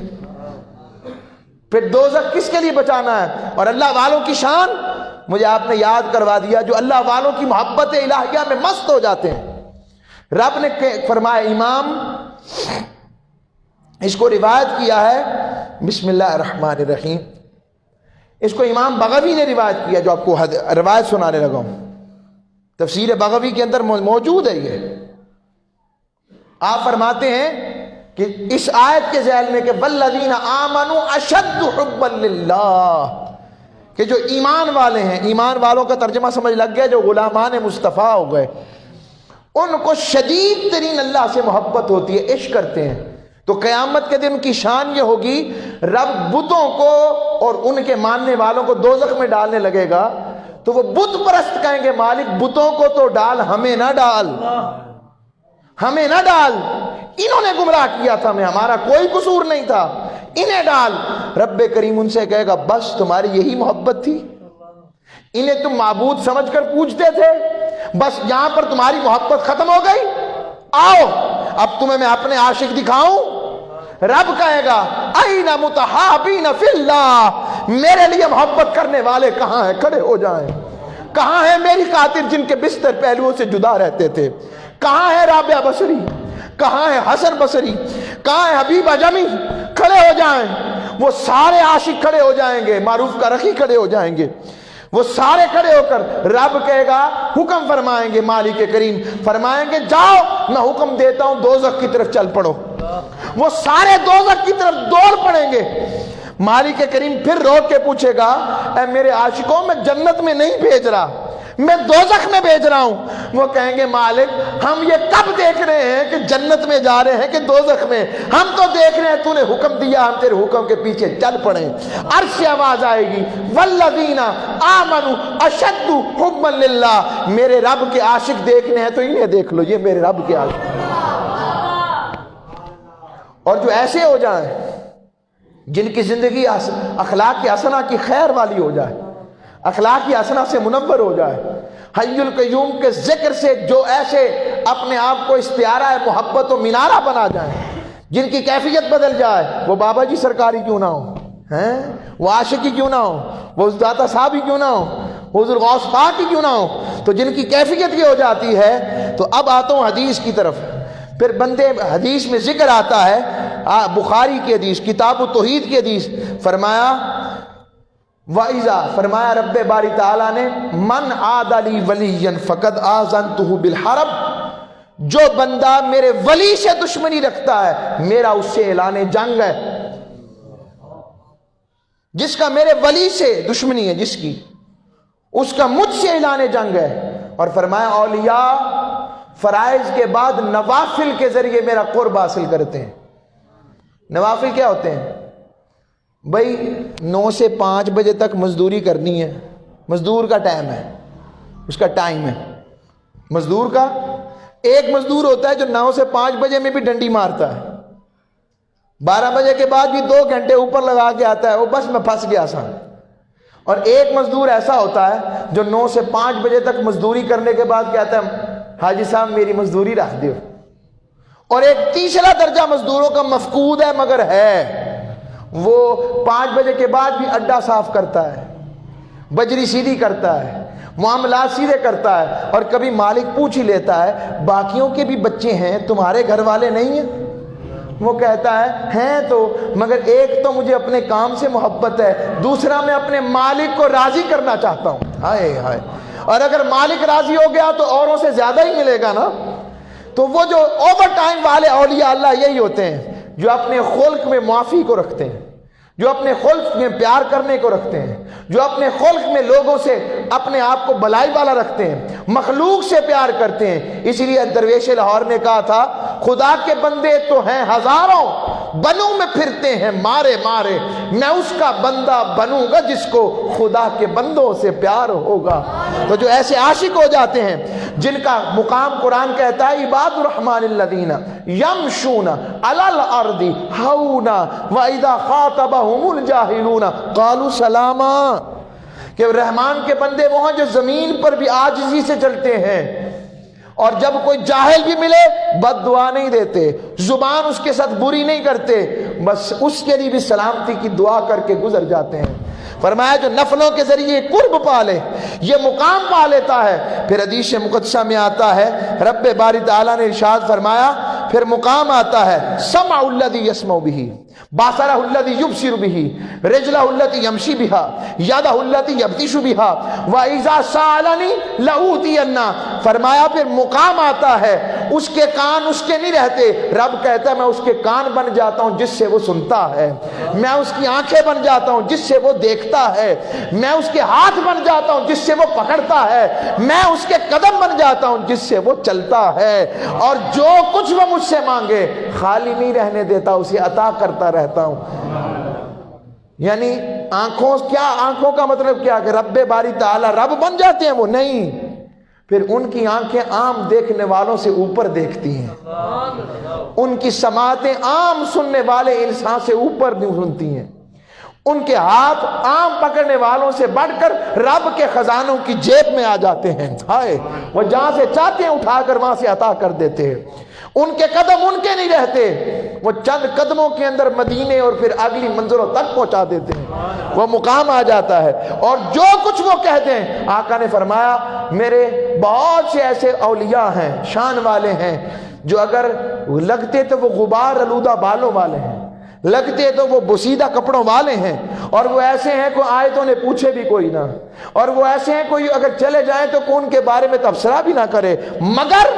پھر دوزخ کس کے لیے بچانا ہے؟ اور اللہ والوں کی شان مجھے آپ نے یاد کروا دیا، جو اللہ والوں کی محبت الہیہ میں مست ہو جاتے ہیں. رب نے فرمایا، امام اس کو روایت کیا ہے، بسم اللہ الرحمن الرحیم، اس کو امام بغوی نے روایت کیا، جو آپ کو روایت سنانے لگا ہوں. تفسیر بغوی کے اندر موجود ہے یہ. آپ فرماتے ہیں کہ اس آیت کے ذیل میں کہ والذین آمنوا اشد حبا للہ، کہ جو ایمان والے ہیں، ایمان والوں کا ترجمہ سمجھ لگ گیا جو غلامان مصطفیٰ ہو گئے، ان کو شدید ترین اللہ سے محبت ہوتی ہے، عشق کرتے ہیں. تو قیامت کے دن کی شان یہ ہوگی، رب بتوں کو اور ان کے ماننے والوں کو دوزخ میں ڈالنے لگے گا تو وہ بت پرست کہیں گے مالک بتوں کو تو ڈال، ہمیں نہ ڈال، ہمیں نہ ڈال. انہوں نے گمراہ کیا تھا، ہمیں ہمارا کوئی قصور نہیں تھا، انہیں ڈال. رب کریم ان سے کہے گا بس تمہاری یہی محبت تھی؟ انہیں تم معبود سمجھ کر پوجتے تھے، بس یہاں پر تمہاری محبت ختم ہو گئی؟ آؤ اب تمہیں میں اپنے عاشق دکھاؤں. رب کہے گا این متحابین فی اللہ، میرے لیے محبت کرنے والے کہاں ہیں؟ کھڑے ہو جائیں. کہاں ہے میری خاطر جن کے بستر پہلوؤں سے جدا رہتے تھے؟ کہاں ہے رابعہ بصری؟ کہاں ہے حسن بصری؟ کہاں ہے حبیب اجمی؟ کھڑے ہو جائیں. وہ سارے عاشق کھڑے ہو جائیں گے، معروف کا رخی کھڑے ہو جائیں گے، وہ سارے کھڑے ہو کر رب کہے گا، حکم فرمائیں گے مالک کریم، فرمائیں گے جاؤ میں حکم دیتا ہوں دوزخ کی طرف چل پڑو. وہ سارے دوزخ کی طرف دوڑ پڑیں گے. مالک کریم پھر روک کے پوچھے گا، اے میرے عاشقوں میں جنت میں نہیں بھیج رہا، میں دوزخ میں بھیج رہا ہوں. وہ کہیں گے مالک ہم یہ کب دیکھ رہے ہیں کہ جنت میں جا رہے ہیں کہ دوزخ میں؟ ہم تو دیکھ رہے ہیں تو نے حکم دیا، ہم تیرے حکم کے پیچھے چل پڑے. عرش سے آواز آئے گی والذین آمنوا اشد حبا للہ، میرے رب کے عاشق دیکھنے ہیں تو انہیں دیکھ لو، یہ میرے رب کے عاشق. اور جو ایسے ہو جائیں جن کی زندگی اخلاق حسنہ کی خیر والی ہو جائے، اخلاق حسنہ سے منور ہو جائے، حی القیوم کے ذکر سے جو ایسے اپنے آپ کو استعارہ محبت و مینارہ بنا جائیں، جن کی کیفیت بدل جائے، وہ بابا جی سرکاری کیوں نہ ہو، وہ عاشقی کیوں نہ ہو، وہ داتا صاحب ہی کیوں نہ ہو، حضور غوث پاک ہی کیوں نہ ہو؟ تو جن کی کیفیت یہ ہو جاتی ہے. تو اب آتا ہوں حدیث کی طرف. پھر بندے حدیث میں ذکر آتا ہے، بخاری کی حدیث کتاب التوحید کی حدیث، فرمایا وَإِذَا فرمایا رب باری تعالیٰ نے من عاد لی ولیًا فقد آذنتہ بالحرب، جو بندہ میرے ولی سے دشمنی رکھتا ہے میرا اس سے اعلان جنگ ہے. جس کا میرے ولی سے دشمنی ہے، جس کی، اس کا مجھ سے اعلان جنگ ہے. اور فرمایا اولیاء فرائض کے بعد نوافل کے ذریعے میرا قرب حاصل کرتے ہیں. نوافل کیا ہوتے ہیں؟ بھائی 9 سے 5 بجے تک مزدوری کرنی ہے، مزدور کا ٹائم ہے، اس کا ٹائم ہے مزدور کا. ایک مزدور ہوتا ہے جو 9 سے 5 بجے میں بھی ڈنڈی مارتا ہے، 12 بجے کے بعد بھی 2 گھنٹے اوپر لگا کے آتا ہے، وہ بس میں پھنس گیا سا. اور ایک مزدور ایسا ہوتا ہے جو 9 سے 5 بجے تک مزدوری کرنے کے بعد کہتا ہے حاجی صاحب میری مزدوری رکھ دیو. اور ایک تیسرا درجہ مزدوروں کا مفقود ہے مگر ہے، وہ 5 بجے کے بعد بھی اڈا صاف کرتا ہے، بجری سیدھی کرتا ہے، معاملات سیدھے کرتا ہے. اور کبھی مالک پوچھ ہی لیتا ہے باقیوں کے بھی بچے ہیں، تمہارے گھر والے نہیں ہیں؟ وہ کہتا ہے ہیں تو، مگر ایک تو مجھے اپنے کام سے محبت ہے، دوسرا میں اپنے مالک کو راضی کرنا چاہتا ہوں. ہائے ہائے. اور اگر مالک راضی ہو گیا تو اوروں سے زیادہ ہی ملے گا نا. تو وہ جو اوور ٹائم والے اولیاء اللہ یہی ہوتے ہیں جو اپنے خلق میں معافی کو رکھتے ہیں، جو اپنے خلق میں پیار کرنے کو رکھتے ہیں، جو اپنے خلق میں لوگوں سے اپنے آپ کو بلائی والا رکھتے ہیں، مخلوق سے پیار کرتے ہیں. اسی لیے درویش لاہور نے کہا تھا خدا کے بندے تو ہیں ہزاروں، بنوں میں پھرتے ہیں مارے مارے، میں اس کا بندہ بنوں گا جس کو خدا کے بندوں سے پیار ہوگا. تو جو ایسے عاشق ہو جاتے ہیں جن کا مقام قرآن کہتا ہے عباد الرحمن الذین یمشون علی الارض ہونا واذا خاطبهم الجاہلون قالوا سلاما، کہ رحمان کے بندے وہ ہیں جو زمین پر بھی عاجزی سے چلتے ہیں، اور جب کوئی جاہل بھی ملے بد دعا نہیں دیتے، زبان اس کے ساتھ بری نہیں کرتے، بس اس کے لیے بھی سلامتی کی دعا کر کے گزر جاتے ہیں. فرمایا جو نفلوں کے ذریعے قرب پالے یہ مقام پا لیتا ہے. پھر حدیث مقدسہ میں آتا ہے رب باری تعالیٰ نے ارشاد فرمایا، پھر مقام آتا ہے سمع الذی یسمع بہ، بصرہ الذی یبصر بہ، رجلہ التی یمشی بہا، یدہ التی یبطش بہا، وَإِذَا سَأَلَنِی لَأُوتِیَنَّ. فرمایا پھر مقام آتا ہے اس کے کان اس کے نہیں رہتے، رب کہتا ہے میں اس کے کان بن جاتا ہوں جس سے وہ سنتا ہے، میں اس کی آنکھیں بن جاتا ہوں جس سے وہ دیکھتا ہے، میں اس کے ہاتھ بن جاتا ہوں جس سے وہ پکڑتا ہے، میں اس کے قدم بن جاتا ہوں جس سے وہ چلتا ہے، اور جو کچھ وہ مجھ سے مانگے خالی نہیں رہنے دیتا، اسے عطا کرتا رہتا ہوں. یعنی آنکھوں کیا، آنکھوں کا مطلب کیا کہ رب باری تعالی رب بن جاتے ہیں وہ نہیں، پھر ان کی آنکھیں عام دیکھنے والوں سے اوپر دیکھتی ہیں، ان کی سماعتیں عام سننے والے انسان سے اوپر بھی سنتی ہیں، ان کے ہاتھ عام پکڑنے والوں سے بڑھ کر رب کے خزانوں کی جیب میں آ جاتے ہیں. ہائے، وہ جہاں سے چاہتے ہیں اٹھا کر وہاں سے عطا کر دیتے ہیں. ان کے قدم ان کے نہیں رہتے، وہ چند قدموں کے اندر مدینے اور پھر اگلی منزلوں تک پہنچا دیتے ہیں، وہ مقام آ جاتا ہے. اور جو کچھ وہ کہتے ہیں، آقا نے فرمایا میرے بہت سے ایسے اولیاء ہیں شان والے ہیں جو اگر لگتے تو وہ غبار آلودہ بالوں والے ہیں، لگتے تو وہ بسیدہ کپڑوں والے ہیں، اور وہ ایسے ہیں کوئی آئے تو انہیں پوچھے بھی کوئی نہ، اور وہ ایسے ہیں کوئی اگر چلے جائیں تو کوئی ان کے بارے میں تبصرہ بھی نہ کرے، مگر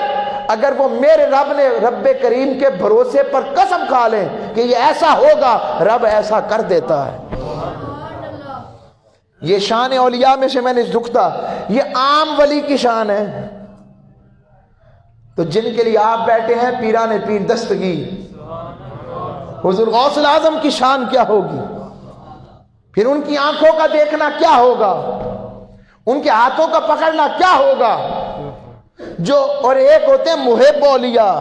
اگر وہ میرے رب نے رب کریم کے بھروسے پر قسم کھا لیں کہ یہ ایسا ہوگا، رب ایسا کر دیتا ہے. یہ شان اولیاء میں سے میں نے دکھتا، یہ عام ولی کی شان ہے. تو جن کے لیے آپ بیٹھے ہیں پیران پیر دستگیر، حضور غوث الاعظم کی شان کیا ہوگی، پھر ان کی آنکھوں کا دیکھنا کیا ہوگا، ان کے ہاتھوں کا پکڑنا کیا ہوگا. جو اور ایک ہوتے ہیں محب اولیاء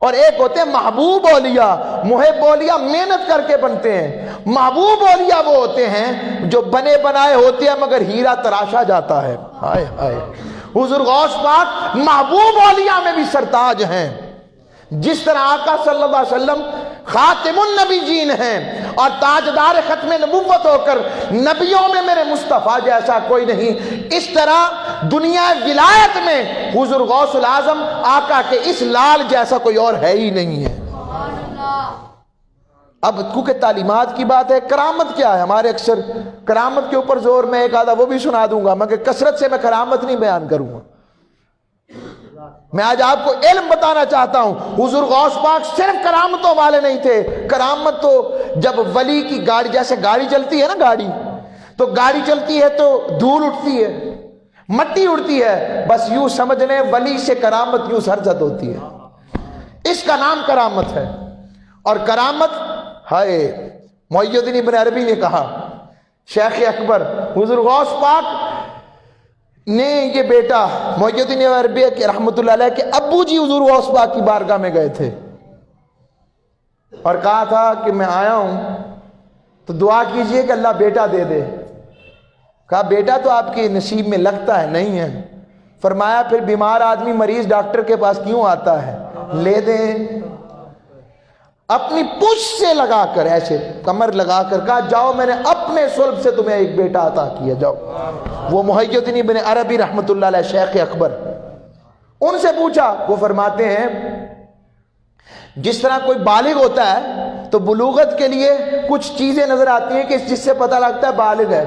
اور ایک ہوتے ہیں محبوب اولیاء. محب اولیاء محنت کر کے بنتے ہیں، محبوب اولیاء وہ ہوتے ہیں جو بنے بنائے ہوتے ہیں مگر ہیرا تراشا جاتا ہے. ہائے ہائے، حضور غوث پاک محبوب اولیاء میں بھی سرتاج ہیں. جس طرح آقا صلی اللہ علیہ وسلم خاتم النبیین ہیں اور تاجدار ختم نبوت ہو کر نبیوں میں میرے مصطفیٰ جیسا کوئی نہیں، اس طرح دنیا ولایت میں حضور غوث العظم آقا کے اس لال جیسا کوئی اور ہے ہی نہیں ہے۔ اب کیونکہ تعلیمات کی بات ہے، کرامت کیا ہے؟ ہمارے اکثر کرامت کے اوپر زور، میں ایک آدھا وہ بھی سنا دوں گا، مگر کثرت سے میں کرامت نہیں بیان کروں گا۔ میں آج آپ کو علم بتانا چاہتا ہوں، حضور غوث پاک صرف کرامتوں والے نہیں تھے۔ کرامت تو جب ولی کی گاڑی، جیسے گاڑی چلتی ہے نا، گاڑی تو گاڑی چلتی ہے تو دھول اٹھتی ہے، مٹی اڑتی ہے، بس یوں سمجھ لیں ولی سے کرامت یوں سرزد ہوتی ہے، اس کا نام کرامت ہے۔ اور کرامت ہائے، محی الدین ابن عربی نے کہا، شیخ اکبر حضور غوث پاک نے یہ بیٹا محی الدین ابن عربی کے رحمۃ اللہ علیہ کے ابو جی حضور غوث پاک کی بارگاہ میں گئے تھے اور کہا تھا کہ میں آیا ہوں تو دعا کیجئے کہ اللہ بیٹا دے دے۔ کہا بیٹا تو آپ کے نصیب میں لگتا ہے نہیں ہے۔ فرمایا پھر بیمار آدمی مریض ڈاکٹر کے پاس کیوں آتا ہے؟ لے دیں۔ اپنی پوچھ سے لگا کر، ایسے کمر لگا کر کہا جاؤ، میں نے اپنے صلب سے تمہیں ایک بیٹا عطا کیا، جاؤ۔ وہ محی الدین ابن عربی رحمۃ اللہ علیہ شیخ اکبر، ان سے پوچھا، وہ فرماتے ہیں جس طرح کوئی بالغ ہوتا ہے تو بلوغت کے لیے کچھ چیزیں نظر آتی ہیں کہ جس سے پتہ لگتا ہے بالغ ہے،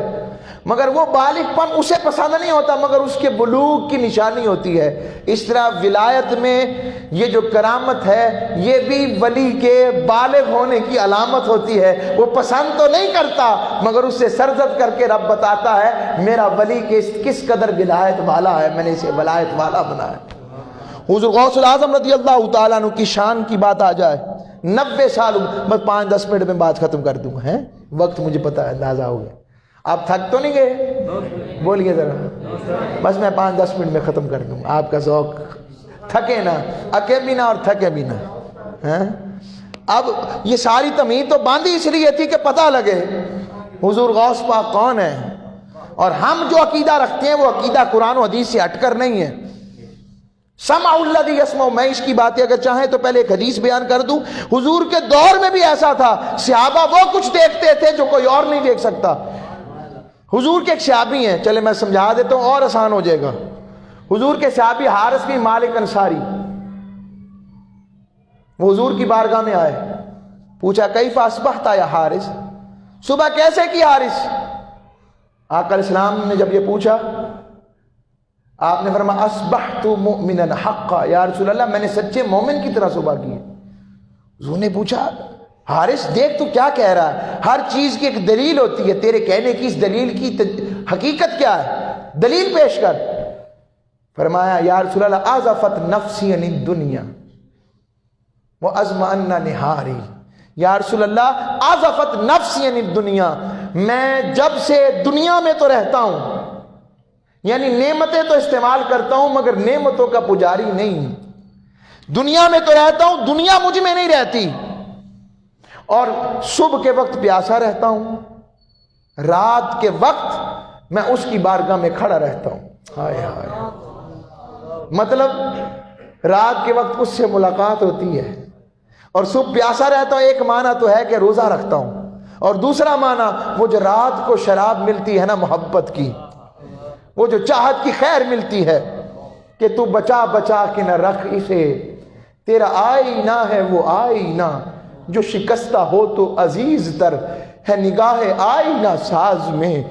مگر وہ بالغ پن اسے پسند نہیں ہوتا، مگر اس کے بلوغ کی نشانی ہوتی ہے۔ اس طرح ولایت میں یہ جو کرامت ہے یہ بھی ولی کے بالغ ہونے کی علامت ہوتی ہے۔ وہ پسند تو نہیں کرتا مگر اس سے سرزد کر کے رب بتاتا ہے میرا ولی کس قدر ولایت والا ہے، میں نے اسے ولایت والا بنایا۔ حضور غوث العظم رضی اللہ تعالیٰ عنہ کی شان کی بات آ جائے، 90 سال، بس 5-10 منٹ میں بات ختم کر دوں گا، وقت مجھے پتا ہے، اندازہ ہو گیا۔ آپ تھک تو نہیں گئے؟ بولیے ذرا، بس میں 5-10 منٹ میں ختم کر دوں گا، آپ کا ذوق تھکے نہ، اکے بھی نہ اور تھکے بھی نہ۔ اب یہ ساری تمہید تو باندھی اس لیے تھی کہ پتہ لگے حضور غوث پاک کون ہے، اور ہم جو عقیدہ رکھتے ہیں وہ عقیدہ قرآن و حدیث سے ہٹ کر نہیں ہے۔ سمع الذی یسمع، میں اس کی باتیں اگر چاہیں تو پہلے ایک حدیث بیان کر دوں۔ حضور کے دور میں بھی ایسا تھا، صحابہ وہ کچھ دیکھتے تھے جو کوئی اور نہیں دیکھ سکتا۔ حضور کے ایک صحابی ہیں، چلے میں سمجھا دیتا ہوں اور آسان ہو جائے گا۔ حضور کے صحابی حارث بن مالک انصاری، وہ حضور کی بارگاہ میں آئے، پوچھا کیف اصبحت یا حارث، صبح کیسے کی حارث؟ آقا علیہ السلام نے جب یہ پوچھا، آپ نے فرمایا اصبحت مؤمنا حقا، یا رسول اللہ میں نے سچے مومن کی طرح صبح کی۔ حضور نے پوچھا حارث دیکھ تو کیا کہہ رہا ہے، ہر چیز کی ایک دلیل ہوتی ہے، تیرے کہنے کی اس دلیل کی حقیقت کیا ہے، دلیل پیش کر۔ فرمایا یا رسول اللہ اعزفت نفسی عن الدنیا واظمأن نہاری، یا رسول اللہ اعزفت نفسی عن الدنیا، میں جب سے دنیا میں تو رہتا ہوں، یعنی نعمتیں تو استعمال کرتا ہوں مگر نعمتوں کا پجاری نہیں، دنیا میں تو رہتا ہوں، دنیا مجھ میں نہیں رہتی، اور صبح کے وقت پیاسا رہتا ہوں، رات کے وقت میں اس کی بارگاہ میں کھڑا رہتا ہوں۔ ہائے ہائے، مطلب رات کے وقت اس سے ملاقات ہوتی ہے، اور صبح پیاسا رہتا ہوں، ایک معنی تو ہے کہ روزہ رکھتا ہوں، اور دوسرا معنی وہ جو رات کو شراب ملتی ہے نا محبت کی، وہ جو چاہت کی خیر ملتی ہے کہ تو بچا بچا کے نہ رکھ اسے، تیرا آئینہ ہے وہ آئینہ جو شکستہ ہو تو عزیز تر ہے نگاہ آئینہ ساز میں۔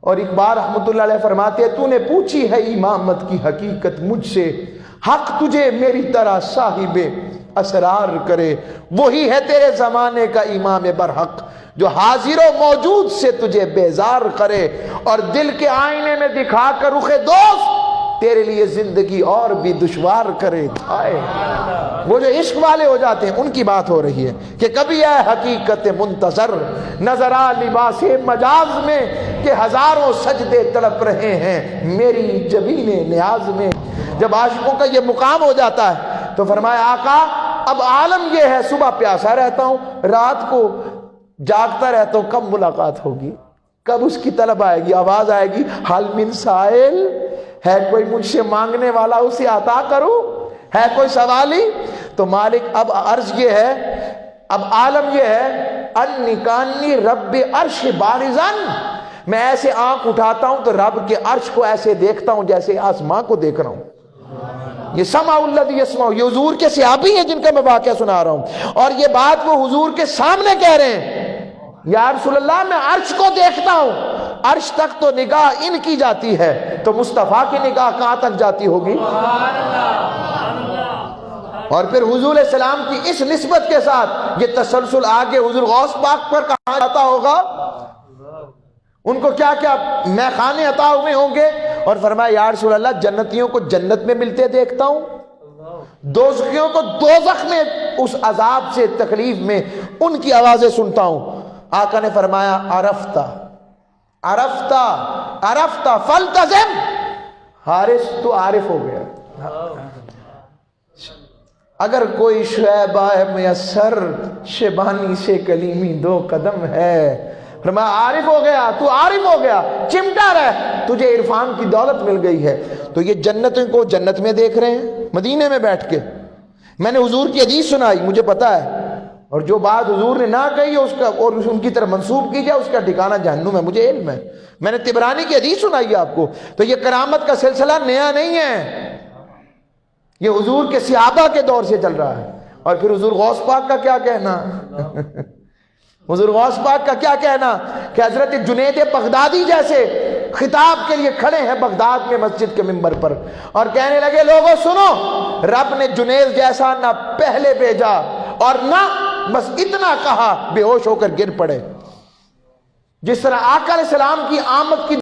اور اقبال رحمۃ اللہ علیہ فرماتے ہیں تو نے پوچھی ہے امامت کی حقیقت مجھ سے، حق تجھے میری طرح صاحب اسرار کرے، وہی ہے تیرے زمانے کا امام برحق جو حاضر و موجود سے تجھے بیزار کرے، اور دل کے آئینے میں دکھا کر رخ دوست تیرے لیے زندگی اور بھی دشوار کرے۔ وہ جو عشق والے ہو جاتے ہیں ان کی بات ہو رہی ہے کہ کبھی ہے حقیقت منتظر نظر آ لباس مجاز میں، کہ ہزاروں سجدے تڑپ رہے ہیں میری جبین نیاز میں۔ جب عاشقوں کا یہ مقام ہو جاتا ہے تو فرمایا آقا اب عالم یہ ہے، صبح پیاسا رہتا ہوں، رات کو جاگتا رہتا ہوں، کب ملاقات ہوگی، کب اس کی طلب آئے گی، آواز آئے گی حل من سائل، ہے کوئی مجھ سے مانگنے والا اسے عطا کروں، ہے کوئی سوالی؟ تو مالک اب عرض یہ ہے اب عالم یہ ہے انکانی رب عرش بارزن، میں ایسے آنکھ اٹھاتا ہوں تو رب کے عرش کو ایسے دیکھتا ہوں جیسے آسمان کو دیکھ رہا ہوں۔ یہ سمع الذی یسمع، یہ حضور کے صحابی ہیں جن کا میں واقعہ سنا رہا ہوں، اور یہ بات وہ حضور کے سامنے کہہ رہے ہیں، یا رسول اللہ میں عرش کو دیکھتا ہوں، عرش تک تو نگاہ ان کی جاتی ہے، تو مصطفیٰ کی نگاہ کہاں تک جاتی ہوگی؟ اور پھر حضور علیہ السلام کی اس نسبت کے ساتھ یہ تسلسل آگے حضور غوث پاک پر کہاں جاتا ہوگا؟ ان کو کیا کیا میخانے عطا ہوئے ہوں گے، اور فرمایا یا رسول اللہ جنتیوں کو جنت میں ملتے دیکھتا ہوں، دوزخیوں کو دوزخ میں اس عذاب سے تکلیف میں ان کی آوازیں سنتا ہوں۔ آقا نے فرمایا عرفتہ عرفتہ عرفتہ فالتزم، حارث تو عارف ہو گیا۔ اگر کوئی شعبہ میسر شیبانی سے کلیمی 2 قدم ہے، فرمایا عارف ہو گیا، تو عارف ہو گیا، چمٹا رہ، تجھے عرفان کی دولت مل گئی ہے۔ تو یہ جنتوں کو جنت میں دیکھ رہے ہیں مدینے میں بیٹھ کے۔ میں نے حضور کی حدیث سنائی، مجھے پتا ہے، اور جو بات حضور نے نہ کہی اس کا اور ان کی طرف منسوب کی جائے اس کا ٹھکانہ جہنم ہے، مجھے علم ہے۔ میں نے طبرانی کی حدیث سنائی ہے آپ کو، تو یہ کرامت کا سلسلہ نیا نہیں ہے، یہ حضور کے صحابہ کے دور سے چل رہا ہے۔ اور پھر حضور غوث پاک کا کیا کہنا حضور غوث پاک کا کیا کہنا کہ حضرت جنید بغدادی جیسے خطاب کے لیے کھڑے ہیں بغداد کے مسجد کے منبر پر، اور کہنے لگے لوگوں سنو، رب نے جنید جیسا نہ پہلے بھیجا اور نہ بس اتنا کہا بے ہوش ہو کر گر پڑے۔ جس طرح آقا علیہ السلام کی آمد کی